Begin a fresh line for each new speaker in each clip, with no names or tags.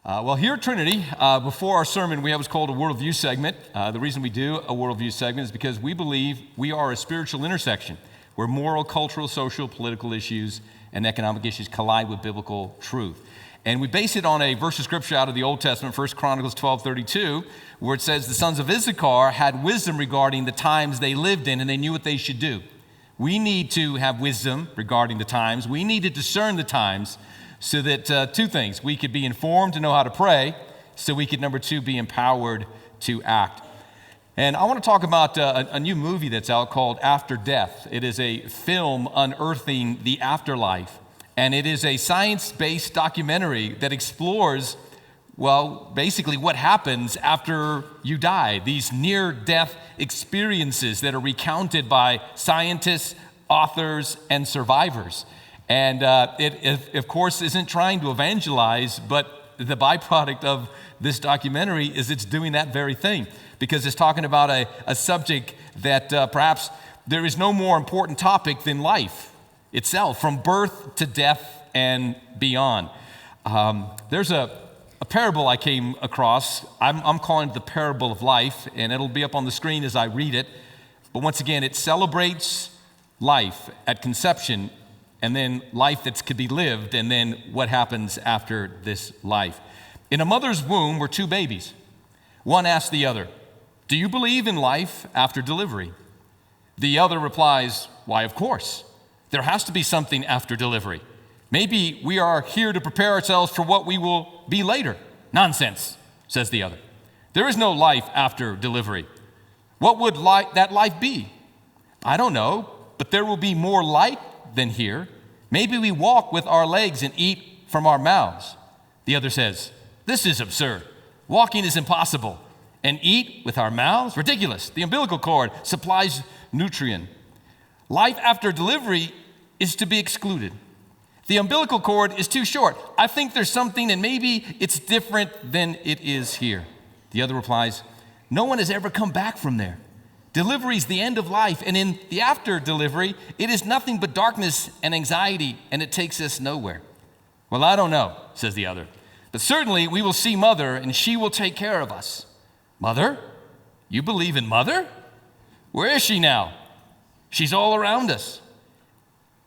Well, here at Trinity, before our sermon, we have what's called a Worldview segment. The reason we do a Worldview segment is because we believe we are a spiritual intersection where moral, cultural, social, political issues and economic issues collide with biblical truth. And we base it on a verse of scripture out of the Old Testament, 1 Chronicles 12:32, where it says the sons of Issachar had wisdom regarding the times they lived in, and they knew what they should do. We need to have wisdom regarding the times. We need to discern the times so that two things: we could be informed to know how to pray, so we could, number two, be empowered to act. And I want to talk about a new movie that's out called After Death. It is a film unearthing the afterlife. And it is a science-based documentary that explores, well, basically what happens after you die. These near-death experiences that are recounted by scientists, authors, and survivors. And it, of course, isn't trying to evangelize, but the byproduct of this documentary is it's doing that very thing, because it's talking about a subject that perhaps there is no more important topic than life itself, from birth to death and beyond. There's a parable I came across. I'm calling it the parable of life, and it'll be up on the screen as I read it. But once again, it celebrates life at conception, and then life that could be lived, and then what happens after this life. In a mother's womb were two babies. One asked the other, "Do you believe in life after delivery?" The other replies, "Why, of course. There has to be something after delivery. Maybe we are here to prepare ourselves for what we will be later." "Nonsense," says the other. "There is no life after delivery. What would that life be?" "I don't know, but there will be more light than here. Maybe we walk with our legs and eat from our mouths." The other says, "This is absurd. Walking is impossible. And eat with our mouths? Ridiculous. The umbilical cord supplies nutrient. Life after delivery is to be excluded. The umbilical cord is too short. I think there's something, and maybe it's different than it is here." The other replies, "No one has ever come back from there. Delivery is the end of life, and in the after delivery, it is nothing but darkness and anxiety, and it takes us nowhere." "Well, I don't know," says the other, "but certainly we will see Mother, and she will take care of us." "Mother? You believe in Mother? Where is she now?" "She's all around us.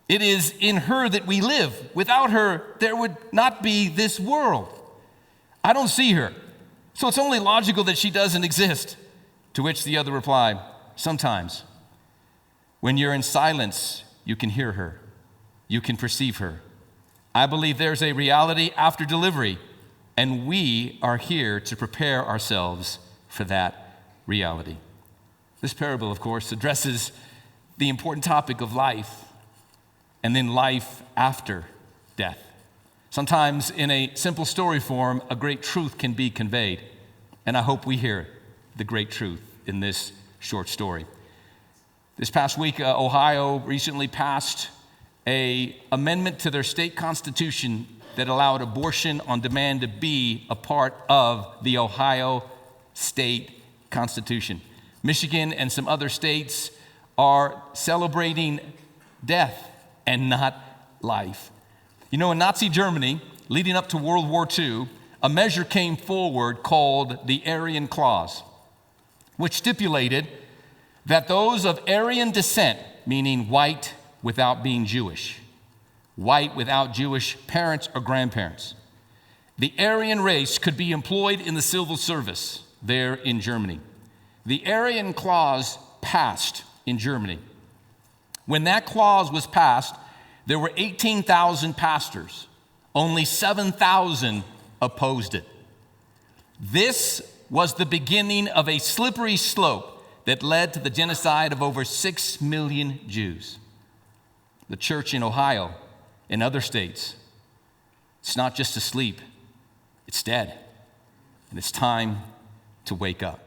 It is in her that we live. Without her, there would not be this world. I don't see her, so it's only logical that she doesn't exist." To which the other replied, "Sometimes, when you're in silence, you can hear her. You can perceive her. I believe there's a reality after delivery, and we are here to prepare ourselves for that reality." This parable, of course, addresses the important topic of life, and then life after death. Sometimes in a simple story form, a great truth can be conveyed, and I hope we hear the great truth in this short story. This past week, Ohio recently passed an amendment to their state constitution that allowed abortion on demand to be a part of the Ohio state constitution. Michigan and some other states are celebrating death and not life. You know, in Nazi Germany, leading up to World War II, a measure came forward called the Aryan Clause, which stipulated that those of Aryan descent, meaning white without being Jewish, white without Jewish parents or grandparents, the Aryan race could be employed in the civil service there in Germany. The Aryan Clause passed in Germany. When that clause was passed, there were 18,000 pastors. Only 7,000 opposed it. This was the beginning of a slippery slope that led to the genocide of over 6 million Jews. The church in Ohio and other states, it's not just asleep, it's dead. And it's time to wake up.